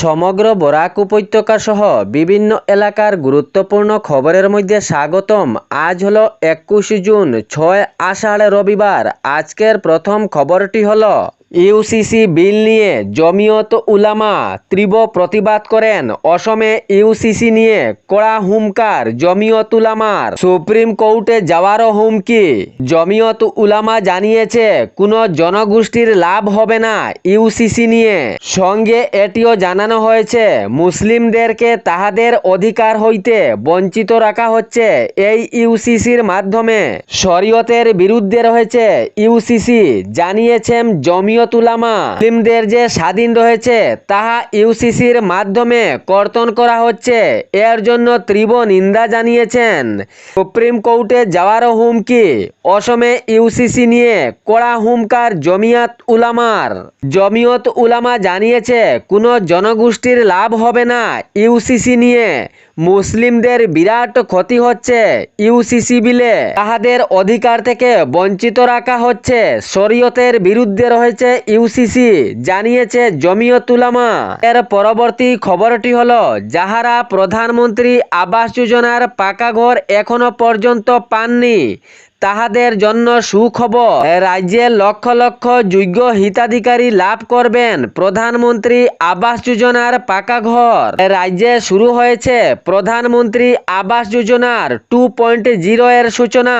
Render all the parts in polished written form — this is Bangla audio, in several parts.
সমগ্র বরাক উপত্যকা সহ বিভিন্ন এলাকার গুরুত্বপূর্ণ খবরের মধ্যে স্বাগতম। আজ হলো 21 জুন, 6 আষাঢ়, রবিবার। আজকের প্রথম খবরটি হলো ইউসিসি বিল নিয়ে জমিয়ত উলামা তীব্র প্রতিবাদ করেন। অসমে ইউসিসি নিয়ে কড়া হুঙ্কার জমিয়ত উলামার। সুপ্রিম কোর্টে যাওয়ারও হুমকি। জমিয়ত উলামা জানিয়েছে কোনো জনগোষ্ঠীর লাভ হবে না ইউসিসি নিয়ে। সঙ্গে এটিও জানানো হয়েছে মুসলিমদেরকে তাহাদের অধিকার হইতে বঞ্চিত রাখা হচ্ছে এই ইউসিসির মাধ্যমে। শরীয়তের বিরুদ্ধে রয়েছে ইউসিসি, জানিয়েছেন জমিয়ত উলামা। মুসলিমদের যে স্বাধীন রয়েছে তাহা ইউসিসির মাধ্যমে কর্তন করা হচ্ছে, এর জন্য তীব্র নিন্দা জানিয়েছেন। সুপ্রিম কোর্টে যাওয়ারও হুমকি। অসমে ইউসিসি নিয়ে কড়া হুঙ্কার জমিয়ত উলামার। জমিয়ত উলামা জানিয়েছে কোনো জনগোষ্ঠীর লাভ হবে না ইউসিসি নিয়ে। মুসলিমদের বিরাট ক্ষতি হচ্ছে ইউসিসি বিলে। তাহাদের অধিকার থেকে বঞ্চিত রাখা হচ্ছে। শরীয়তের বিরুদ্ধে রয়েছে ইউসিসি, জানিয়েছে জমিয়ত উলামা। এর পরবর্তী খবরটি হলো যাহারা প্রধানমন্ত্রী আবাস যোজনার পাকা ঘর এখনো পর্যন্ত পাননি তাহাদের জন্য সুখবর। রাজ্যে লক্ষ লক্ষ যোগ্য হিতাধিকারী লাভ করবেন প্রধানমন্ত্রী আবাস যোজনার পাকা ঘর। রাজ্যে শুরু হয়েছে প্রধানমন্ত্রী আবাস যোজনার 2.0 এর সূচনা।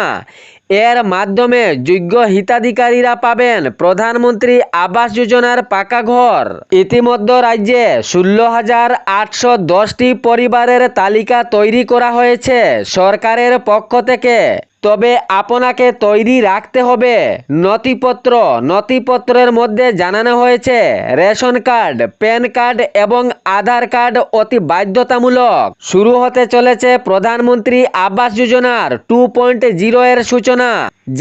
এর মাধ্যমে যোগ্য হিতাধিকারীরা পাবেন প্রধানমন্ত্রী আবাস যোজনার পাকা ঘর। ইতিমধ্যে রাজ্যে 16,810টি পরিবারের তালিকা তৈরি করা হয়েছে সরকারের পক্ষ থেকে। তবে আপনাকে তৈরি রাখতে হবে নথিপত্রের মধ্যে জানানো হয়েছে রেশন কার্ড, প্যান কার্ড এবং আধার কার্ড অতি বাধ্যতামূলক। শুরু হতে চলেছে প্রধানমন্ত্রী আবাস যোজনার 2.0 এর সূচনা।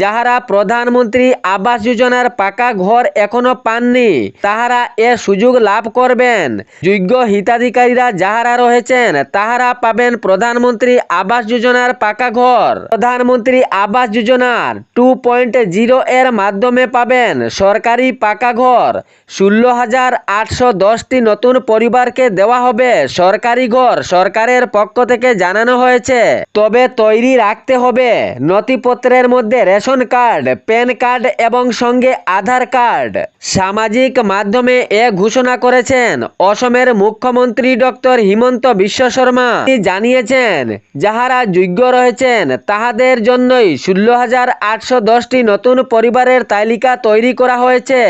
যাহারা প্রধানমন্ত্রী আবাস যোজনার পাকা ঘর এখনো পাননি তাহারা এ সুযোগ লাভ করবেন। যোগ্য হিতাধিকারীরা যাহারা রয়েছেন তাহারা পাবেন প্রধানমন্ত্রী আবাস যোজনার পাকা ঘর। প্রধানমন্ত্রী আবাস যোজনার 2.0 এর মাধ্যমে পাবেন সরকারি পাকা ঘর। 16,810টি নতুন পরিবারকে দেওয়া হবে সরকারি ঘর, সরকারের পক্ষ থেকে জানানো হয়েছে। তবে তৈরি রাখতে হবে নথিপত্রের মধ্যে রেশন কার্ড, প্যান কার্ড এবং সঙ্গে আধার কার্ড। সামাজিক মাধ্যমে এ ঘোষণা করেছেন অসমের মুখ্যমন্ত্রী ডক্টর হিমন্ত বিশ্ব শর্মা। তিনি জানিয়েছেন যাহারা যোগ্য রয়েছেন তাহাদের জন্যই 16,810টি নতুন পরিবারের তালিকা তৈরি করা হয়েছে।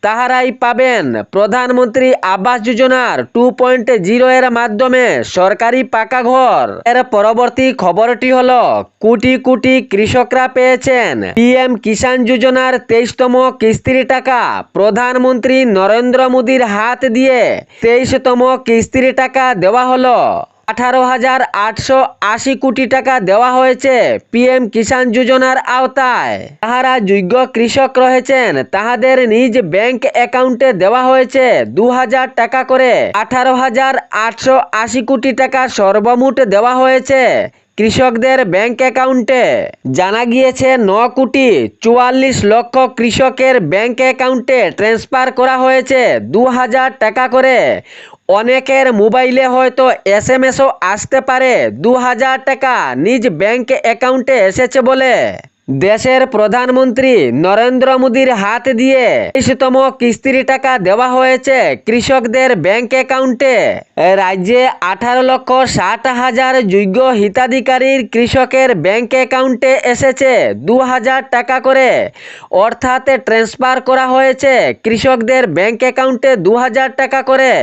তাহারাই পাবেন প্রধানমন্ত্রী আবাস যোজনার 2.0 এর মাধ্যমে সরকারি পাকা ঘর। এর পরবর্তী খবরটি হলো কোটি কোটি কৃষকরা পেয়েছেন পিএম কিষাণ যোজনার 23তম কিস্তির টাকা। প্রধানমন্ত্রী নরেন্দ্র মোদীর হাত দিয়ে 23তম কিস্তির টাকা দেওয়া হলো। 18,880 কোটি টাকা দেওয়া হয়েছে পিএম কিষাণ যোজনার আওতায়। যাহারা যোগ্য কৃষক রয়েছেন তাহাদের নিজ ব্যাংক অ্যাকাউন্টে দেওয়া হয়েছে 2,000 টাকা করে। 18,880 কোটি টাকা সর্বমোট দেওয়া হয়েছে কৃষকদের ব্যাংক অ্যাকাউন্টে। জানা গিয়েছে 9,44 লক্ষ কৃষকের ব্যাংক অ্যাকাউন্টে ট্রান্সফার করা হয়েছে 2,000 টাকা করে। অনেকের মোবাইলে হয়তো এসএমএসও আসতে পারে 2,000 টাকা নিজ ব্যাংক অ্যাকাউন্টে এসেছে বলে। দেশের প্রধানমন্ত্রী নরেন্দ্র মোদীর হাত দিয়ে 23তম কিস্তির টাকা দেওয়া হয়েছে কৃষকদের ব্যাংক অ্যাকাউন্টে। রাজ্যে 18,60,000 যোগ্য হিতাধিকারীর কৃষকের ব্যাংক অ্যাকাউন্টে এসেছে 2,000 টাকা করে। অর্থাৎ ট্রান্সফার করা হয়েছে কৃষকদের ব্যাংক অ্যাকাউন্টে 2,000 টাকা করে।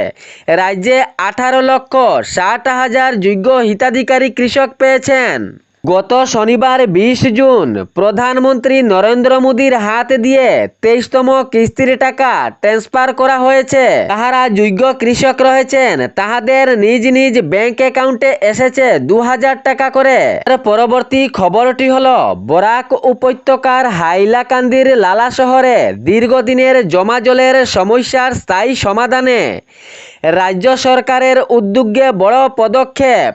রাজ্যে 18,60,000 যোগ্য হিতাধিকারী কৃষক পেয়েছেন। গত শনিবার 20 জুন প্রধানমন্ত্রী নরেন্দ্র মোদীর হাত দিয়ে 23তম কিস্তির টাকা ট্রান্সফার করা হয়েছে। যাহারা যোগ্য কৃষক রয়েছেন তাহাদের নিজ নিজ ব্যাংক অ্যাকাউন্টে এসেছে 2,000 টাকা করে। এর পরবর্তী খবরটি হলো বরাক উপত্যকার হাইলাকান্দির লালা শহরে দীর্ঘদিনের জমা জলের সমস্যার স্থায়ী সমাধানে রাজ্য সরকারের উদ্যোগে বড় পদক্ষেপ।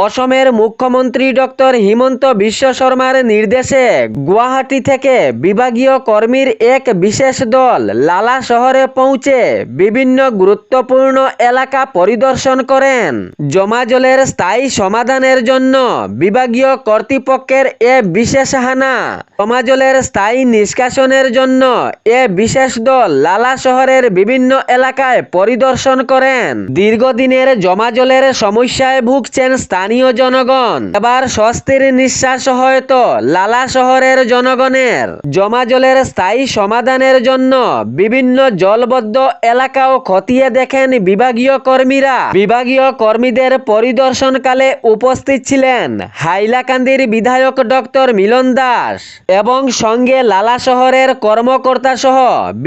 অসমের মুখ্যমন্ত্রী ডক্টর হিমন্ত বিশ্ব শর্মার নির্দেশে গুয়াহাটি থেকে বিভাগীয় কর্মীর এক বিশেষ দল লালা শহরে পৌঁছে বিভিন্ন গুরুত্বপূর্ণ এলাকা পরিদর্শন করেন। জমা জলের স্থায়ী সমাধানের জন্য বিভাগীয় কর্তৃপক্ষের এ বিশেষ হানা। জমা জলের স্থায়ী নিষ্কাশনের জন্য এ বিশেষ দল লালা শহরের বিভিন্ন এলাকায় পরিদর্শন করেন। দীর্ঘদিনের জমা জলের সমস্যায় ভুগছেন স্থানীয় জনগণ। এবার স্বস্তির নিঃশ্বাস হয়তো লালা শহরের জনগণের। জমা জলের স্থায়ী সমাধানের জন্য বিভিন্ন জলবদ্ধ এলাকাও খতিয়ে দেখেন বিভাগীয় কর্মীরা। বিভাগীয় কর্মীদের পরিদর্শনকালে উপস্থিত ছিলেন হাইলাকান্দির বিধায়ক ডক্টর মিলন দাস এবং সঙ্গে লালা শহরের কর্মকর্তা সহ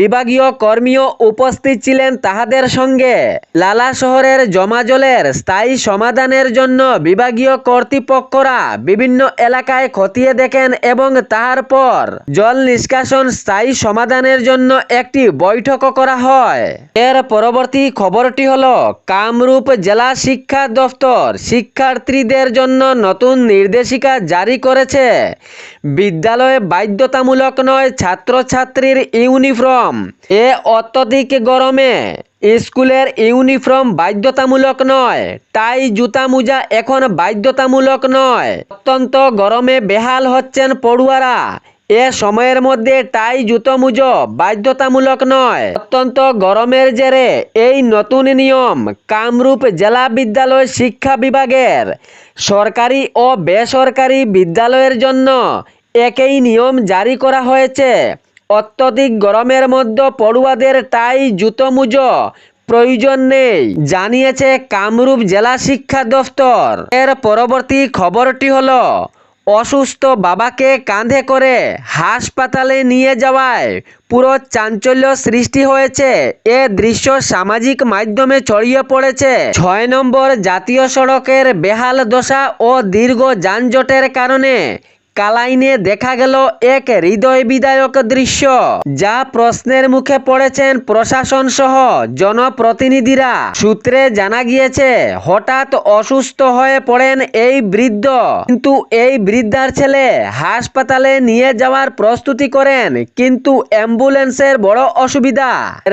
বিভাগীয় কর্মীও উপস্থিত ছিলেন তাহাদের সঙ্গে। লালা শহরের জমা জলের স্থায়ী সমাধানের জন্য বিভাগীয় কর্তৃপক্ষরা বিভিন্ন এলাকায় খতিয়ে দেখেন এবং তার পর জল নিষ্কাশন স্থায়ী সমাধানের জন্য একটি বৈঠকও করা হয়। এর পরবর্তী খবরটি হলো কামরূপ জেলা শিক্ষা দফতর শিক্ষার্থীদের জন্য নতুন নির্দেশিকা জারি করেছে। বিদ্যালয়ে বাধ্যতামূলক নয় ছাত্রছাত্রীর ইউনিফর্ম। এ অত্যধিক গরমে স্কুলের ইউনিফর্ম বাধ্যতামূলক নয়। টাই জুতা মোজা এখন বাধ্যতামূলক নয়। অত্যন্ত গরমে বেহাল হচ্ছেন পড়ুয়ারা। এ সময়ের মধ্যে টাই জুতো মুজো বাধ্যতামূলক নয়। অত্যন্ত গরমের জেরে এই নতুন নিয়ম কামরূপ জেলা বিদ্যালয় শিক্ষা বিভাগের সরকারি ও বেসরকারি বিদ্যালয়ের জন্য একই নিয়ম জারি করা হয়েছে। অত্যধিক গরমের মধ্যে পড়ুয়াদের টাই জুতো মুজো প্রয়োজন নেই, জানিয়েছে কামরূপ জেলা শিক্ষা দফতর। এর পরবর্তী খবরটি হলো অসুস্থ বাবাকে কাঁধে করে হাসপাতালে নিয়ে যাওয়ায় পুরো চাঞ্চল্য সৃষ্টি হয়েছে। এ দৃশ্য সামাজিক মাধ্যমে ছড়িয়ে পড়েছে। ৬ নম্বর জাতীয় সড়কের বেহাল দশা ও দীর্ঘ যানজটের কারণে কালাইনে দেখা গেল এক হৃদয় বিদারক দৃশ্য, যা প্রশ্নের মুখে পড়েছেন প্রশাসন সহ জনপ্রতিনিধিরা। সূত্রে জানা গিয়েছে হঠাৎ অসুস্থ হয়ে পড়েন এই বৃদ্ধ, কিন্তু এই বৃদ্ধার ছেলে হাসপাতালে নিয়ে যাওয়ার প্রস্তুতি করেন, কিন্তু অ্যাম্বুলেন্সের বড় অসুবিধা।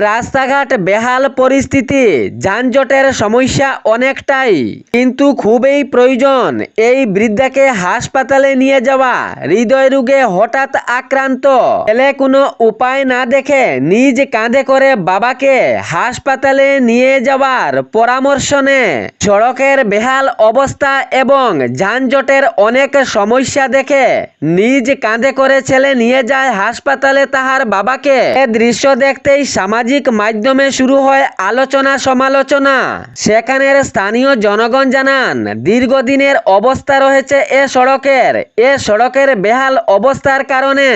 রাস্তাঘাট বেহাল পরিস্থিতি, যানজটের সমস্যা অনেকটাই, কিন্তু খুবই প্রয়োজন এই বৃদ্ধাকে হাসপাতালে নিয়ে যাওয়া। হৃদয় রোগে হঠাৎ আক্রান্ত ছেলে কোনো উপায় না দেখে নিজ কাঁধে করে বাবাকে হাসপাতালে নিয়ে যাওয়ার পরামর্শ নেয়। সড়কের বেহাল অবস্থা এবং যানজটের অনেক সমস্যা দেখে নিজ কাঁধে করে ছেলে নিয়ে যায় হাসপাতালে তাহার বাবাকে। এ দৃশ্য দেখতেই সামাজিক মাধ্যমে শুরু হয় আলোচনা সমালোচনা। সেখানের স্থানীয় জনগণ জানান দীর্ঘদিনের অবস্থা রয়েছে এ সড়কের বেহাল অবস্থার কারণে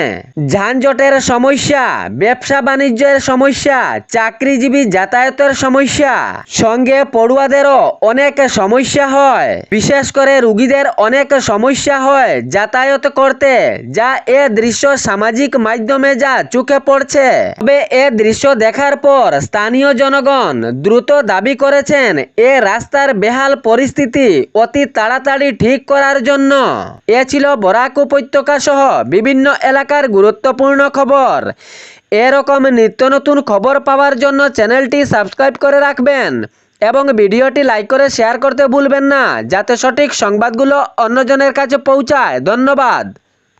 যানজটের সমস্যা, ব্যবসা বাণিজ্যের সমস্যা, চাকরিজীবী যাতায়াতের সমস্যা, সঙ্গে পড়ুয়াদেরও অনেক সমস্যা হয়। বিশেষ করে রোগীদের অনেক সমস্যা হয় যাতায়াত করতে, যা এ দৃশ্য সামাজিক মাধ্যমে যা চোখে পড়ছে। তবে এ দৃশ্য দেখার পর স্থানীয় জনগণ দ্রুত দাবি করেছেন এ রাস্তার বেহাল পরিস্থিতি অতি তাড়াতাড়ি ঠিক করার জন্য। এ ছিল বরাক উপত্যকা সহ বিভিন্ন এলাকার গুরুত্বপূর্ণ খবর। এরকম নিত্য নতুন খবর পাওয়ার জন্য চ্যানেলটি সাবস্ক্রাইব করে রাখবেন এবং ভিডিওটি লাইক করে শেয়ার করতে ভুলবেন না, যাতে সঠিক সংবাদগুলো অন্যজনের কাছে পৌঁছায়। ধন্যবাদ।